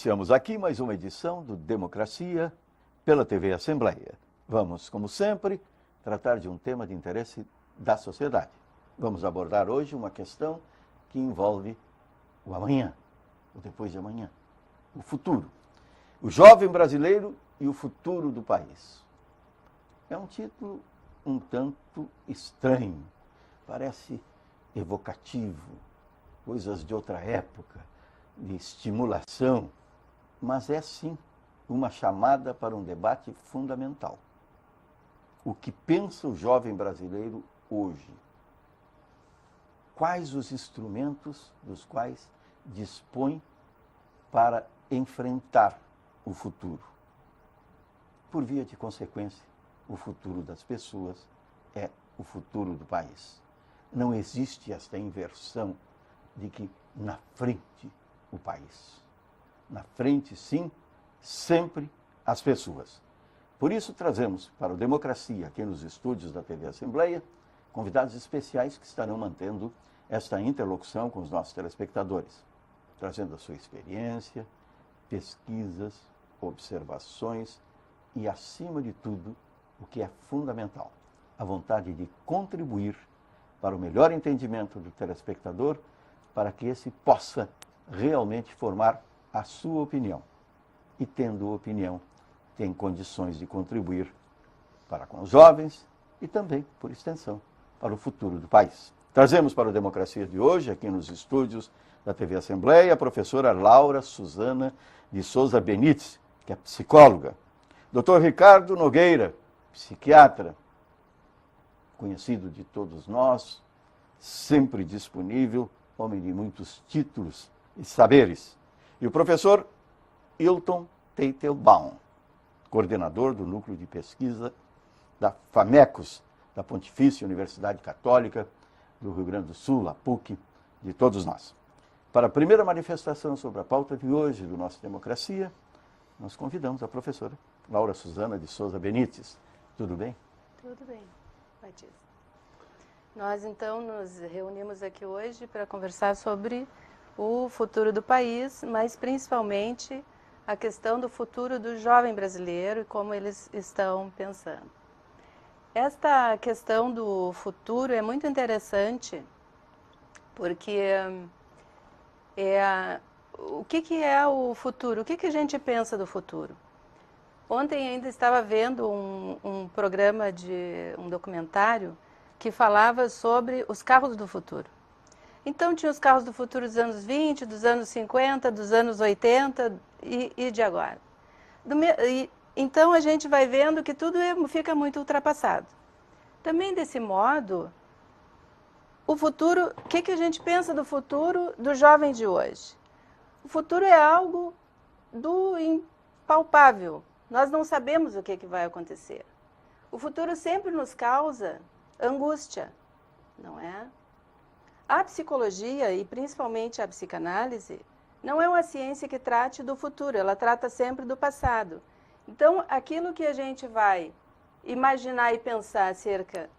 Iniciamos aqui mais uma edição do Democracia pela TV Assembleia. Vamos, como sempre, tratar de um tema de interesse da sociedade. Vamos abordar hoje uma questão que envolve o amanhã, o depois de amanhã, o futuro. O jovem brasileiro e o futuro do país. É um título um tanto estranho, parece evocativo, coisas de outra época, de estimulação, mas é sim uma chamada para um debate fundamental. O que pensa o jovem brasileiro hoje? Quais os instrumentos dos quais dispõe para enfrentar o futuro? Por via de consequência, o futuro das pessoas é o futuro do país. Não existe esta inversão de que na frente o país. Na frente, sim, sempre as pessoas. Por isso, trazemos para o Democracia, aqui nos estúdios da TV Assembleia, convidados especiais que estarão mantendo esta interlocução com os nossos telespectadores, trazendo a sua experiência, pesquisas, observações e, acima de tudo, o que é fundamental, a vontade de contribuir para o melhor entendimento do telespectador, para que esse possa realmente formar a sua opinião. E, tendo opinião, tem condições de contribuir para com os jovens e também, por extensão, para o futuro do país. Trazemos para o Democracia de hoje, aqui nos estúdios da TV Assembleia, a professora Laura Suzana de Souza Benites, que é psicóloga. Dr. Ricardo Nogueira, psiquiatra, conhecido de todos nós, sempre disponível, homem de muitos títulos e saberes. E o professor Hilton Teitelbaum, coordenador do Núcleo de Pesquisa da FAMECOS, da Pontifícia Universidade Católica do Rio Grande do Sul, a PUC, de todos nós. Para a primeira manifestação sobre a pauta de hoje do nosso Democracia, nós convidamos a professora Laura Suzana de Souza Benites. Tudo bem? Tudo bem, Batista. Nós, então, nos reunimos aqui hoje para conversar sobre o futuro do país, mas principalmente a questão do futuro do jovem brasileiro e como eles estão pensando. Esta questão do futuro é muito interessante porque o que é o futuro? O que a gente pensa do futuro? Ontem ainda estava vendo um programa um documentário que falava sobre os carros do futuro. Então tinha os carros do futuro dos anos 20, dos anos 50, dos anos 80 e de agora. Então a gente vai vendo que tudo fica muito ultrapassado. Também desse modo, o futuro, o que a gente pensa do futuro do jovem de hoje? O futuro é algo do impalpável. Nós não sabemos o que vai acontecer. O futuro sempre nos causa angústia, não é? A psicologia, e principalmente a psicanálise, não é uma ciência que trate do futuro, ela trata sempre do passado. Então, aquilo que a gente vai imaginar e pensar acerca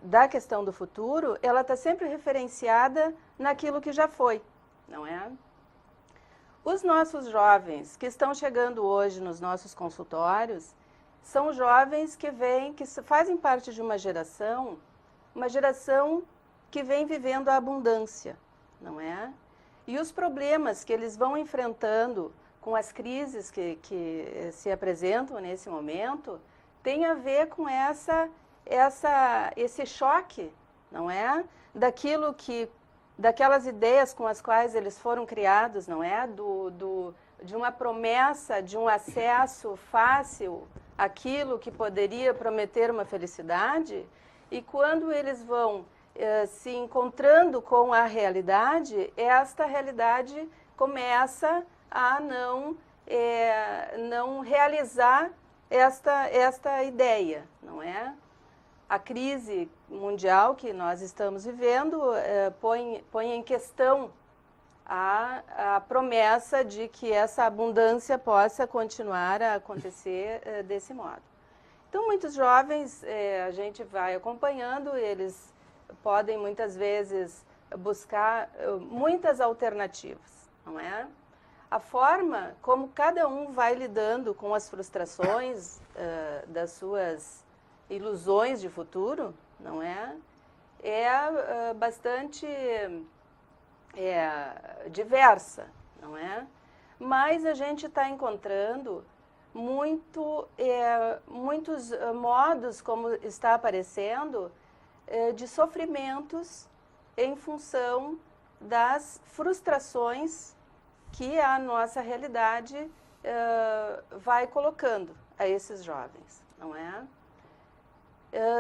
da questão do futuro, ela está sempre referenciada naquilo que já foi, não é? Os nossos jovens que estão chegando hoje nos nossos consultórios são jovens que fazem parte de uma geração que vem vivendo a abundância, não é? E os problemas que eles vão enfrentando com as crises que se apresentam nesse momento tem a ver com esse choque, não é? Daquelas ideias com as quais eles foram criados, não é? De uma promessa, de um acesso fácil àquilo que poderia prometer uma felicidade, e quando eles vão se encontrando com a realidade, esta realidade começa a não realizar esta ideia, não é? A crise mundial que nós estamos vivendo põe em questão a promessa de que essa abundância possa continuar a acontecer desse modo. Então, muitos jovens, a gente vai acompanhando, eles podem muitas vezes buscar muitas alternativas, não é? a forma como cada um vai lidando com as frustrações das suas ilusões de futuro, não é? É bastante diversa, não é? Mas a gente está encontrando muitos modos, como está aparecendo, de sofrimentos em função das frustrações que a nossa realidade vai colocando a esses jovens, não é?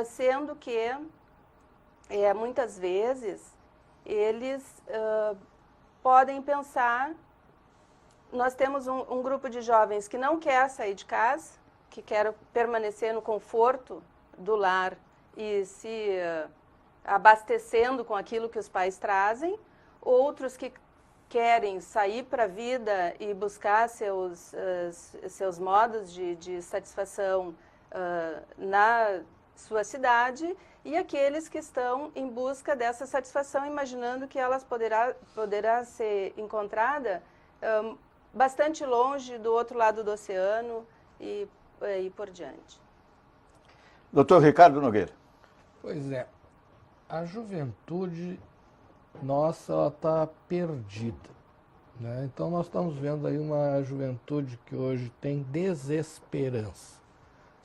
Sendo que, muitas vezes, eles podem pensar. Nós temos um grupo de jovens que não quer sair de casa, que quer permanecer no conforto do lar e se abastecendo com aquilo que os pais trazem. Outros que querem sair para a vida e buscar seus modos de satisfação na sua cidade, e aqueles que estão em busca dessa satisfação, imaginando que elas poderá ser encontrada bastante longe, do outro lado do oceano e por diante. Doutor Ricardo Nogueira. Pois é, a juventude nossa está perdida, né? Então nós estamos vendo aí uma juventude que hoje tem desesperança.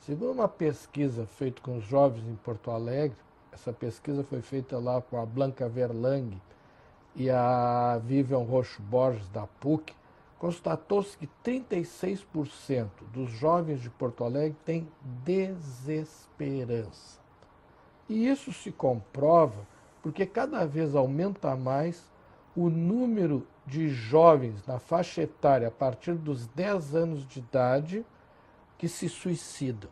Segundo uma pesquisa feita com os jovens em Porto Alegre, essa pesquisa foi feita lá com a Blanca Verlang e a Vivian Roxo Borges da PUC, constatou-se que 36% dos jovens de Porto Alegre têm desesperança. E isso se comprova porque cada vez aumenta mais o número de jovens na faixa etária a partir dos 10 anos de idade que se suicidam.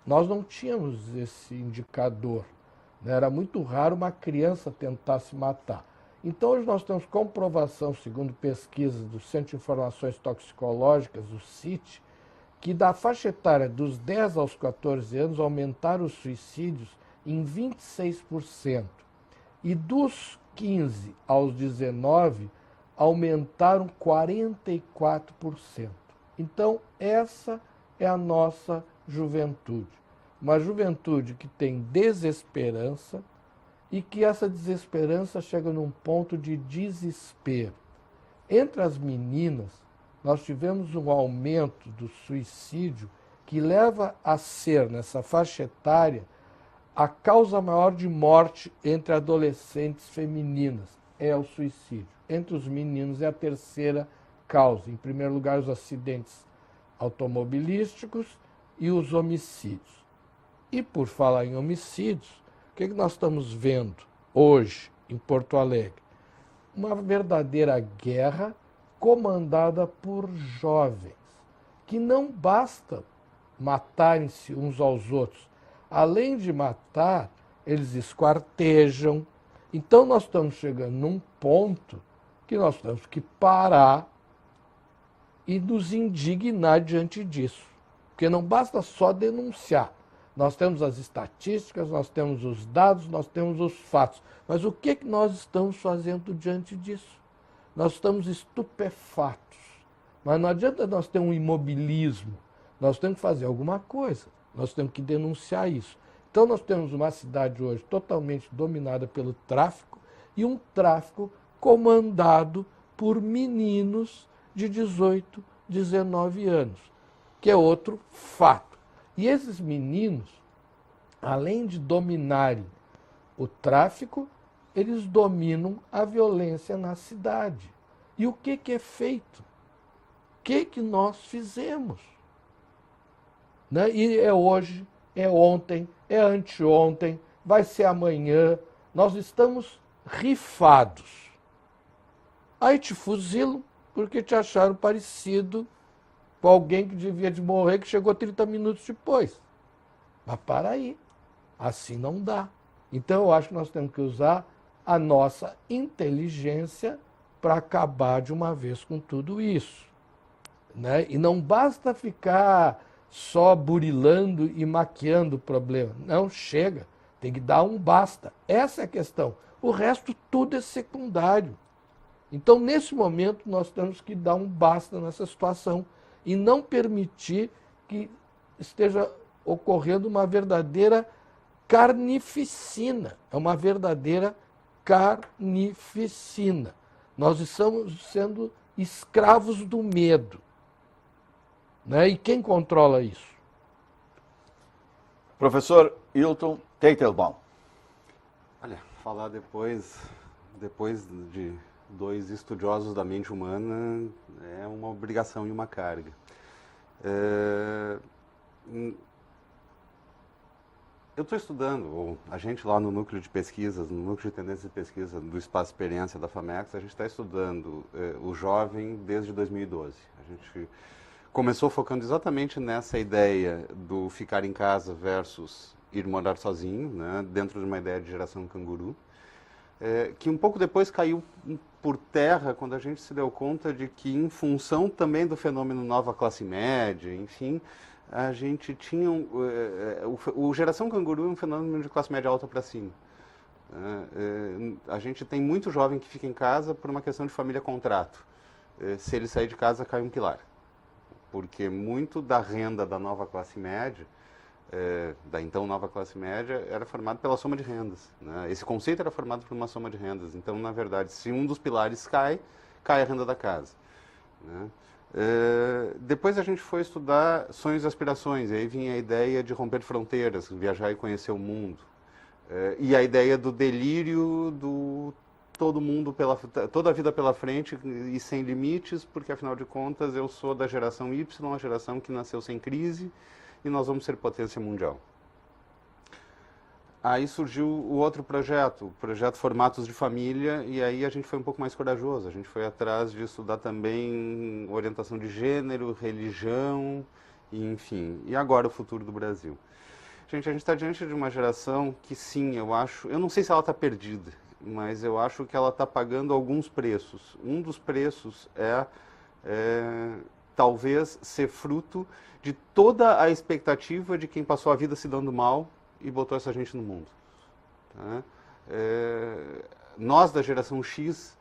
Nós não tínhamos esse indicador, né? Era muito raro uma criança tentar se matar. Então, hoje nós temos comprovação, segundo pesquisas do Centro de Informações Toxicológicas, o CIT, que da faixa etária dos 10 aos 14 anos aumentaram os suicídios em 26%. E dos 15 aos 19 aumentaram 44%. Então, essa é a nossa juventude. Uma juventude que tem desesperança, e que essa desesperança chega num ponto de desespero. Entre as meninas, nós tivemos um aumento do suicídio que leva a ser, nessa faixa etária, a causa maior de morte entre adolescentes femininas, é o suicídio. Entre os meninos é a terceira causa. Em primeiro lugar, os acidentes automobilísticos e os homicídios. E por falar em homicídios, o que nós estamos vendo hoje em Porto Alegre? Uma verdadeira guerra comandada por jovens, que não basta matarem-se uns aos outros. Além de matar, eles esquartejam. Então nós estamos chegando num ponto que nós temos que parar e nos indignar diante disso. Porque não basta só denunciar. Nós temos as estatísticas, nós temos os dados, nós temos os fatos. Mas o que nós estamos fazendo diante disso? Nós estamos estupefatos. Mas não adianta nós ter um imobilismo. Nós temos que fazer alguma coisa. Nós temos que denunciar isso. Então nós temos uma cidade hoje totalmente dominada pelo tráfico e um tráfico comandado por meninos de 18, 19 anos, que é outro fato. E esses meninos, além de dominarem o tráfico, eles dominam a violência na cidade. E o que é feito? O que nós fizemos? Né? E é hoje, é ontem, é anteontem, vai ser amanhã. Nós estamos rifados. Aí te fuzilam porque te acharam parecido com alguém que devia de morrer, que chegou 30 minutos depois. Mas para aí, assim não dá. Então eu acho que nós temos que usar a nossa inteligência para acabar de uma vez com tudo isso. Né? E não basta ficar só burilando e maquiando o problema. Não, chega. Tem que dar um basta. Essa é a questão. O resto tudo é secundário. Então, nesse momento, nós temos que dar um basta nessa situação e não permitir que esteja ocorrendo uma verdadeira carnificina. É uma verdadeira carnificina. Nós estamos sendo escravos do medo. Né? E quem controla isso? Professor Hilton Teitelbaum. Olha, falar depois de dois estudiosos da mente humana é uma obrigação e uma carga. Eu estou estudando, ou a gente lá no núcleo de pesquisas, no núcleo de tendência de pesquisa do Espaço Experiência da FAMEX, a gente está estudando o jovem desde 2012. A gente começou focando exatamente nessa ideia do ficar em casa versus ir morar sozinho, né, dentro de uma ideia de geração canguru, que um pouco depois caiu por terra quando a gente se deu conta de que, em função também do fenômeno nova classe média, enfim, a gente tinha o geração canguru é um fenômeno de classe média alta para cima. A gente tem muito jovem que fica em casa por uma questão de família contrato. Se ele sair de casa, cai um pilar. Porque muito da renda da nova classe média, da então nova classe média, era formado pela soma de rendas. Né? Esse conceito era formado por uma soma de rendas. Então, na verdade, se um dos pilares cai a renda da casa. Né? Depois a gente foi estudar sonhos e aspirações, e aí vinha a ideia de romper fronteiras, viajar e conhecer o mundo. E a ideia do delírio do toda a vida pela frente e sem limites, porque afinal de contas eu sou da geração Y, a geração que nasceu sem crise, e nós vamos ser potência mundial. Aí surgiu o outro projeto, o projeto Formatos de Família, e aí a gente foi um pouco mais corajoso. A gente foi atrás de estudar também orientação de gênero, religião, enfim. E agora o futuro do Brasil. Gente, a gente está diante de uma geração que, sim, eu não sei se ela está perdida, mas eu acho que ela está pagando alguns preços. Um dos preços talvez ser fruto de toda a expectativa de quem passou a vida se dando mal e botou essa gente no mundo. Tá? Nós, da geração X,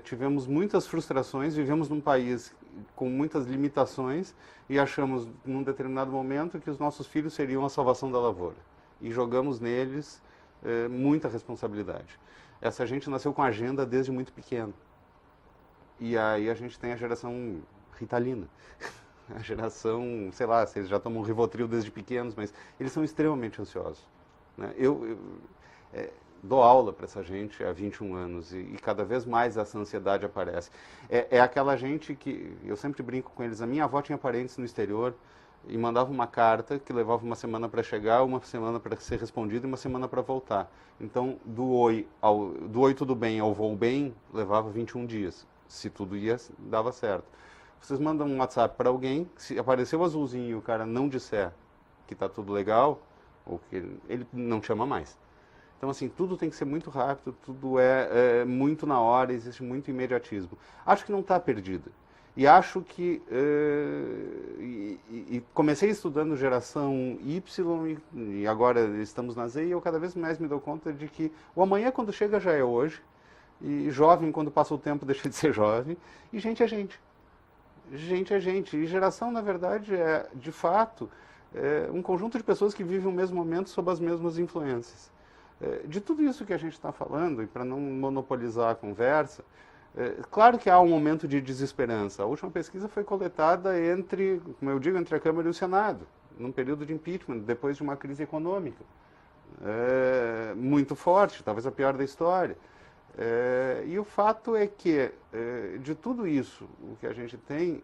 tivemos muitas frustrações, vivemos num país com muitas limitações e achamos, num determinado momento, que os nossos filhos seriam a salvação da lavoura. E jogamos neles muita responsabilidade. Essa gente nasceu com agenda desde muito pequeno. E aí a gente tem a geração ritalina. A geração, sei lá, se eles já tomam Rivotril desde pequenos, mas eles são extremamente ansiosos. Né? Eu dou aula para essa gente há 21 anos e cada vez mais essa ansiedade aparece. É aquela gente que, eu sempre brinco com eles, a minha avó tinha parentes no exterior e mandava uma carta que levava uma semana para chegar, uma semana para ser respondida e uma semana para voltar. Então, do oi tudo bem ao vou bem, levava 21 dias. Se tudo dava certo. Vocês mandam um WhatsApp para alguém, se apareceu azulzinho e o cara não disser que está tudo legal, ou que ele não te chama mais. Então, assim, tudo tem que ser muito rápido, tudo é muito na hora, existe muito imediatismo. Acho que não está perdido. E acho que... comecei estudando geração Y e agora estamos na Z e eu cada vez mais me dou conta de que o amanhã, quando chega, já é hoje. E jovem, quando passa o tempo, deixa de ser jovem. E gente é gente. Gente é gente. E geração, na verdade, de fato, um conjunto de pessoas que vivem o mesmo momento sob as mesmas influências. De tudo isso que a gente está falando, e para não monopolizar a conversa, claro que há um momento de desesperança. A última pesquisa foi coletada como eu digo, entre a Câmara e o Senado, num período de impeachment, depois de uma crise econômica muito forte, talvez a pior da história. E o fato é que, de tudo isso, o que a gente tem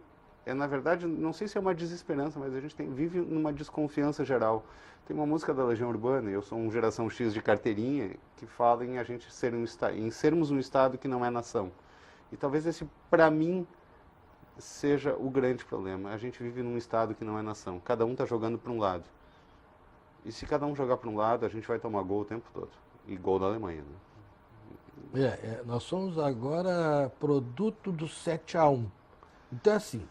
na verdade, não sei se é uma desesperança, mas a gente vive numa desconfiança geral. Tem uma música da Legião Urbana, eu sou um geração X de carteirinha, que fala em a gente em sermos um Estado que não é nação. E talvez esse, para mim, seja o grande problema. A gente vive num Estado que não é nação. Cada um está jogando para um lado. E se cada um jogar para um lado, a gente vai tomar gol o tempo todo. E gol da Alemanha, né? Nós somos agora produto do 7-1. Então, assim,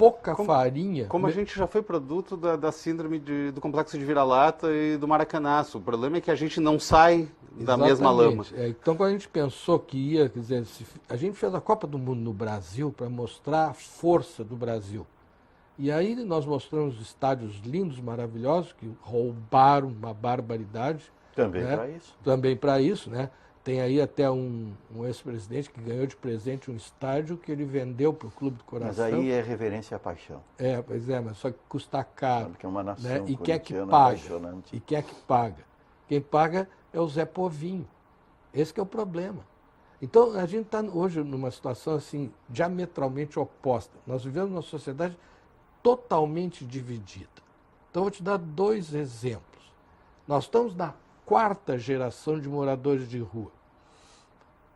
pouca farinha. Como a gente já foi produto da síndrome do complexo de vira-lata e do maracanaço. O problema é que a gente não sai da mesma lama. Então, quando a gente pensou que ia, quer dizer, a gente fez a Copa do Mundo no Brasil para mostrar a força do Brasil. E aí nós mostramos estádios lindos, maravilhosos, que roubaram uma barbaridade. Também né? para isso. Também para isso, né? Tem aí até um ex-presidente que ganhou de presente um estádio que ele vendeu para o Clube do Coração. Mas aí é reverência à paixão. Pois é, mas só que custa caro. Porque é uma nação né? E quem é que corintiana paga? apaixonante. E quem é que paga? Quem paga é o Zé Povinho. Esse que é o problema. Então, a gente está hoje numa situação assim, diametralmente oposta. Nós vivemos numa sociedade totalmente dividida. Então, eu vou te dar 2 exemplos. Nós estamos na 4ª geração de moradores de rua.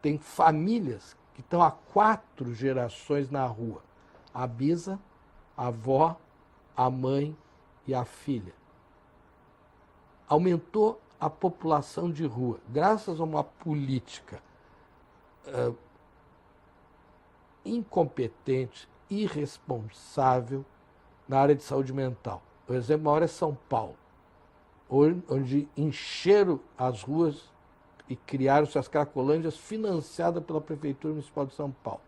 Tem famílias que estão há 4 gerações na rua. A bisa, a avó, a mãe e a filha. Aumentou a população de rua, graças a uma política incompetente, irresponsável na área de saúde mental. O exemplo maior é São Paulo, onde encheram as ruas e criaram-se as cracolândias financiadas pela Prefeitura Municipal de São Paulo.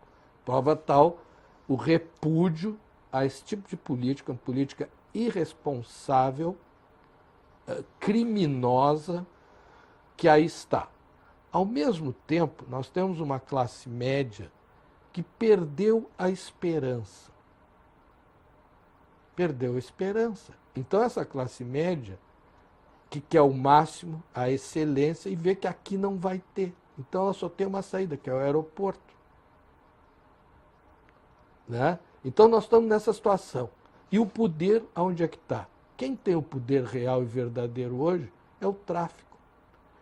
Prova tal o repúdio a esse tipo de política, uma política irresponsável, criminosa, que aí está. Ao mesmo tempo, nós temos uma classe média que perdeu a esperança. Perdeu a esperança. Então, essa classe média, que quer o máximo, a excelência, e vê que aqui não vai ter. Então, ela só tem uma saída, que é o aeroporto. Né? Então, nós estamos nessa situação. E o poder, aonde é que está? Quem tem o poder real e verdadeiro hoje é o tráfico.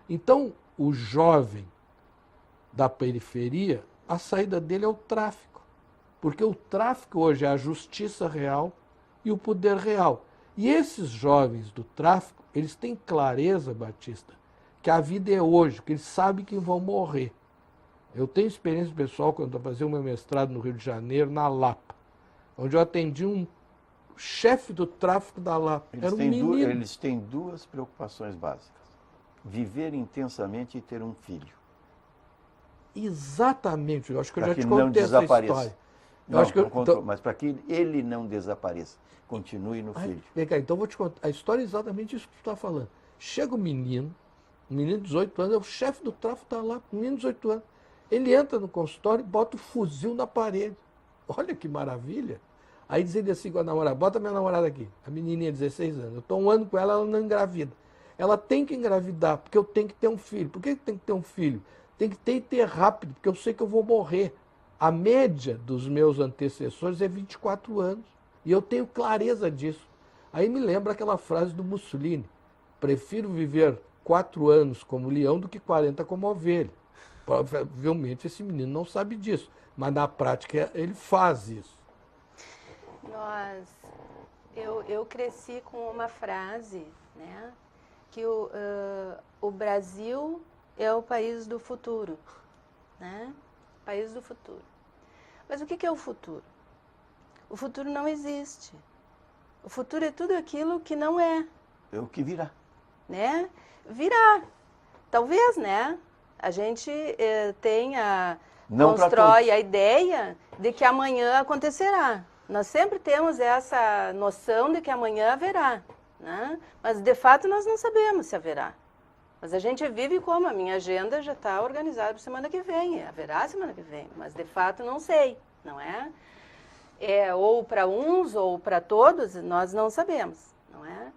Então, o jovem da periferia, a saída dele é o tráfico. Porque o tráfico hoje é a justiça real e o poder real. E esses jovens do tráfico, eles têm clareza, Batista, que a vida é hoje, que eles sabem que vão morrer. Eu tenho experiência pessoal quando eu fazia o meu mestrado no Rio de Janeiro, na Lapa, onde eu atendi um chefe do tráfico da Lapa. Era um menino. Eles têm 2 preocupações básicas. Viver intensamente e ter um filho. Exatamente. Eu acho que eu Para já que te não contei essa desapareça. história. Não, acho que mas para que ele não desapareça, continue no filho. Vem cá, então eu vou te contar. A história é exatamente isso que tu está falando. Chega um menino de 18 anos, é o chefe do tráfico, está lá, um menino de 18 anos. Ele entra no consultório e bota o fuzil na parede. Olha que maravilha. Aí diz ele assim com a namorada, bota minha namorada aqui, a menininha de 16 anos. Eu estou 1 ano com ela, ela não engravida. Ela tem que engravidar, porque eu tenho que ter um filho. Por que tem que ter um filho? Tem que ter e ter rápido, porque eu sei que eu vou morrer. A média dos meus antecessores é 24 anos. E eu tenho clareza disso. Aí me lembra aquela frase do Mussolini. Prefiro viver 4 anos como leão do que 40 como ovelha. Provavelmente esse menino não sabe disso. Mas na prática ele faz isso. Eu cresci com uma frase, né? Que o Brasil é o país do futuro. Né? País do futuro. Mas o que é o futuro? O futuro não existe. O futuro é tudo aquilo que não é. É o que virá. Né? Virá. Talvez, né? A gente constrói a ideia de que amanhã acontecerá. Nós sempre temos essa noção de que amanhã haverá. Né? Mas, de fato, nós não sabemos se haverá. Mas a gente vive como? A minha agenda já está organizada para semana que vem. Haverá semana que vem, mas de fato não sei, não é? Ou para uns ou para todos, nós não sabemos, não é?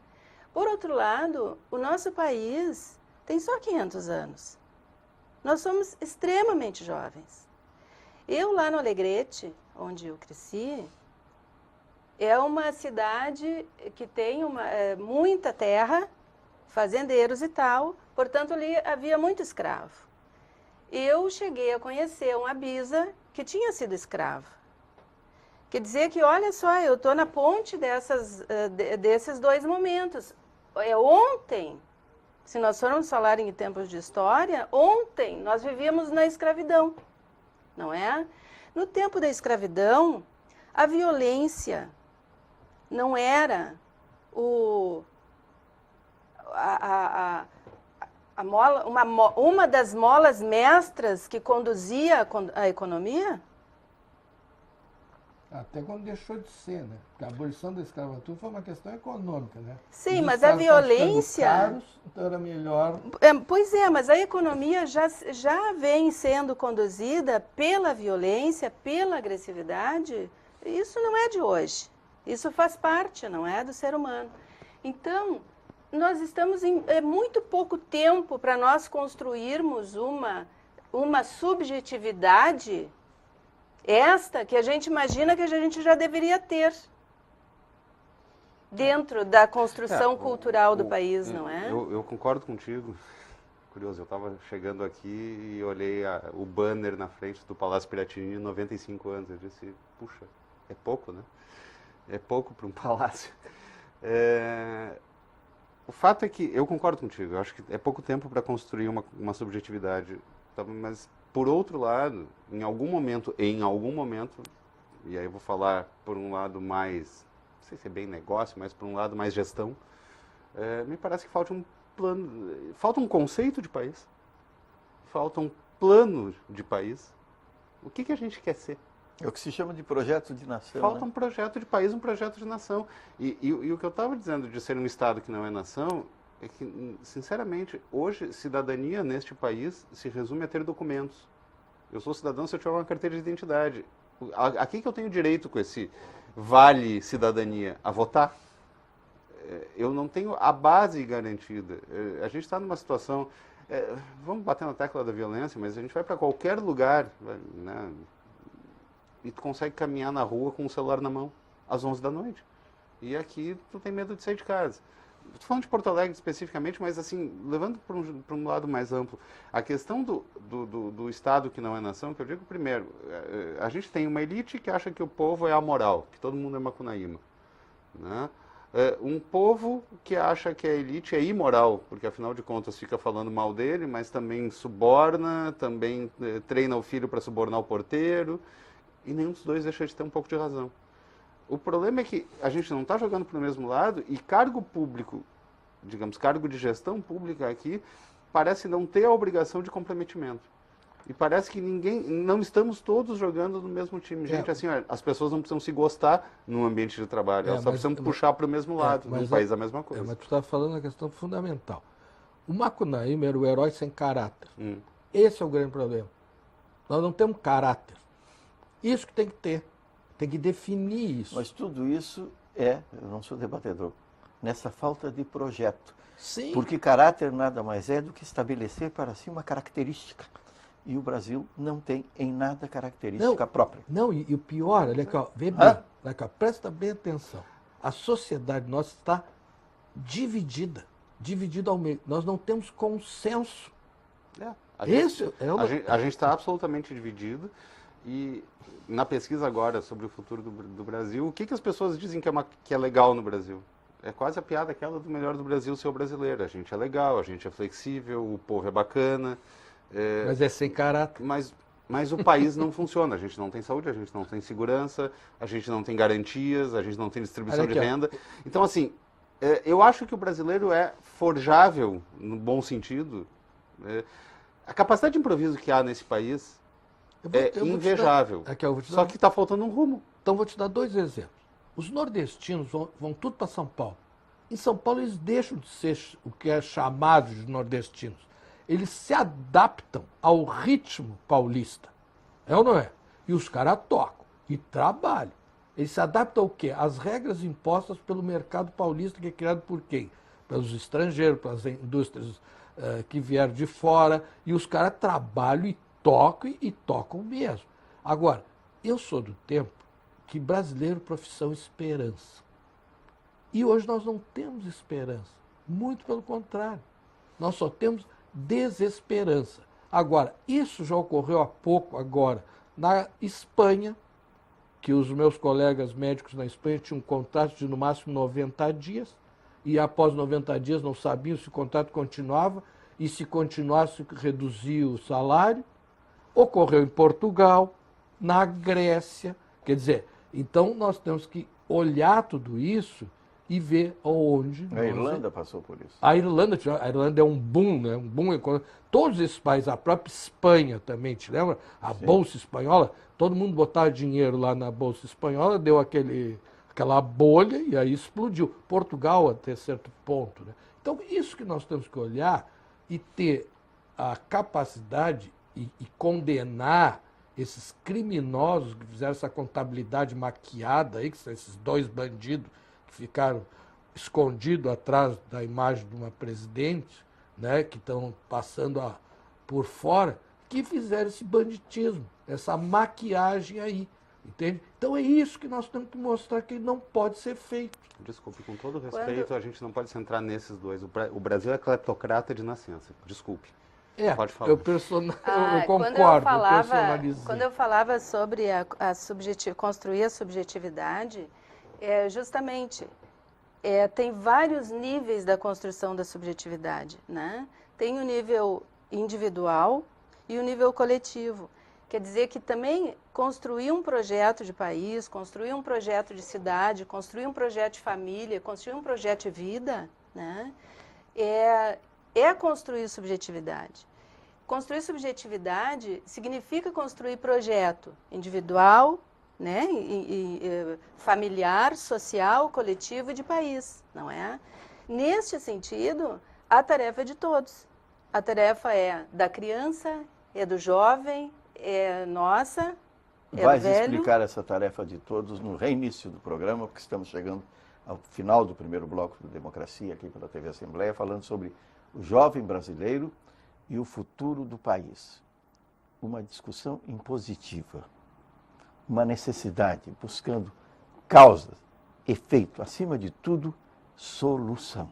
Por outro lado, o nosso país tem só 500 anos. Nós somos extremamente jovens. Eu lá no Alegrete, onde eu cresci, é uma cidade que tem muita terra, fazendeiros e tal, portanto ali havia muito escravo. Eu cheguei a conhecer uma bisa que tinha sido escrava. Quer dizer que, olha só, eu estou na ponte desses 2 momentos. Ontem, se nós formos falar em tempos de história, ontem nós vivíamos na escravidão, não é? No tempo da escravidão, A violência não era uma das molas mestras que conduzia a economia? Até quando deixou de ser, né? Porque a abolição da escravatura foi uma questão econômica, né? Sim, Os mas a escravos estavam ficando violência... caros, então era melhor... Pois é, mas a economia já vem sendo conduzida pela violência, pela agressividade. Isso não é de hoje. Isso faz parte, não é, do ser humano. Então, nós estamos em muito pouco tempo para nós construirmos uma subjetividade, esta que a gente imagina que a gente já deveria ter dentro da construção cultural do país, não é? Eu concordo contigo. Curioso, eu estava chegando aqui e olhei o banner na frente do Palácio Piratini, 95 anos. Eu disse, puxa, é pouco, né? É pouco para um palácio. O fato é que, eu concordo contigo, eu acho que é pouco tempo para construir uma subjetividade, mas, por outro lado, em algum momento, e aí eu vou falar por um lado mais, não sei se é bem negócio, mas por um lado mais gestão, me parece que falta um plano, falta um conceito de país, falta um plano de país. O que a gente quer ser? É o que se chama de projeto de nação. Falta né? um projeto de país, um projeto de nação. E o que eu estava dizendo de ser um Estado que não é nação, é que, sinceramente, hoje, cidadania neste país se resume a ter documentos. Eu sou cidadão se eu tiver uma carteira de identidade. Aqui que eu tenho direito com esse vale cidadania? A votar? Eu não tenho a base garantida. A gente está numa situação... vamos bater na tecla da violência, mas a gente vai para qualquer lugar, né? E tu consegue caminhar na rua com o celular na mão, às 11 da noite. E aqui tu tem medo de sair de casa. Estou falando de Porto Alegre especificamente, mas assim, levando para um lado mais amplo, a questão do Estado que não é nação, que eu digo primeiro, a gente tem uma elite que acha que o povo é amoral, que todo mundo é macunaíma, né? Um povo que acha que a elite é imoral, porque afinal de contas fica falando mal dele, mas também suborna, também treina o filho para subornar o porteiro, e nenhum dos dois deixa de ter um pouco de razão. O problema é que a gente não está jogando para o mesmo lado e cargo público, digamos, cargo de gestão pública aqui, parece não ter a obrigação de comprometimento. E parece que não estamos todos jogando no mesmo time. Gente, assim, olha, as pessoas não precisam se gostar no ambiente de trabalho, elas só precisam puxar para o mesmo lado. No país é a mesma coisa. Mas tu está falando a questão fundamental. O Macunaíma era o herói sem caráter. Esse é o grande problema. Nós não temos caráter. Isso que tem que ter. Tem que definir isso. Mas tudo isso eu não sou debatedor, nessa falta de projeto. Sim. Porque caráter nada mais é do que estabelecer para si uma característica. E o Brasil não tem em nada característica própria. Não, e o pior, olha aqui, ó, vê bem, olha aqui, ó, presta bem atenção. A sociedade nossa está dividida ao meio. Nós não temos consenso. A gente está absolutamente dividido. E na pesquisa agora sobre o futuro do Brasil, o que as pessoas dizem que é legal no Brasil? É quase a piada aquela do melhor do Brasil ser o brasileiro. A gente é legal, a gente é flexível, o povo é bacana. Mas é sem caráter. Mas o país não funciona. A gente não tem saúde, a gente não tem segurança, a gente não tem garantias, a gente não tem distribuição de renda. Então, assim, eu acho que o brasileiro é forjável, no bom sentido. A capacidade de improviso que há nesse país é invejável. Só que está faltando um rumo. Então, vou te dar 2 exemplos. Os nordestinos vão tudo para São Paulo. Em São Paulo, eles deixam de ser o que é chamado de nordestinos. Eles se adaptam ao ritmo paulista. É ou não é? E os caras tocam e trabalham. Eles se adaptam ao quê? Às regras impostas pelo mercado paulista, que é criado por quem? Pelos estrangeiros, pelas indústrias que vieram de fora. E os caras trabalham e tocam mesmo. Agora, eu sou do tempo que brasileiro, profissão, esperança. E hoje nós não temos esperança. Muito pelo contrário. Nós só temos desesperança. Agora, isso já ocorreu há pouco agora na Espanha, que os meus colegas médicos na Espanha tinham um contrato de no máximo 90 dias, e após 90 dias não sabiam se o contrato continuava, e se continuasse reduzia o salário. Ocorreu em Portugal, na Grécia, quer dizer, Então, nós temos que olhar tudo isso e ver onde... A Irlanda passou por isso. A Irlanda é um boom, né? Um boom econômico. Todos esses países, a própria Espanha também, te lembra? A Sim. Bolsa Espanhola, todo mundo botava dinheiro lá na Bolsa Espanhola, deu aquela bolha e aí explodiu. Portugal até certo ponto, né? Então, isso que nós temos que olhar e ter a capacidade e condenar esses criminosos que fizeram essa contabilidade maquiada aí, que são esses dois bandidos que ficaram escondidos atrás da imagem de uma presidente, né, que estão passando por fora, que fizeram esse banditismo, essa maquiagem aí, entende? Então é isso que nós temos que mostrar que não pode ser feito. Desculpe, com todo respeito, a gente não pode centrar nesses dois. O Brasil é cleptocrata de nascença, desculpe. Pode falar. Eu concordo, quando eu falava sobre construir a subjetividade, justamente, tem vários níveis da construção da subjetividade, né? Tem o nível individual e o nível coletivo. Quer dizer que também construir um projeto de país, construir um projeto de cidade, construir um projeto de família, construir um projeto de vida, né? É construir subjetividade. Construir subjetividade significa construir projeto individual, né, familiar, social, coletivo e de país, não é? Neste sentido, a tarefa é de todos. A tarefa é da criança, é do jovem, é nossa, é Vais do velho. explicar essa tarefa de todos no reinício do programa, porque estamos chegando ao final do primeiro bloco do Democracia aqui pela TV Assembleia, falando sobre o jovem brasileiro e o futuro do país. Uma discussão impositiva, uma necessidade, buscando causas, efeito, acima de tudo, solução.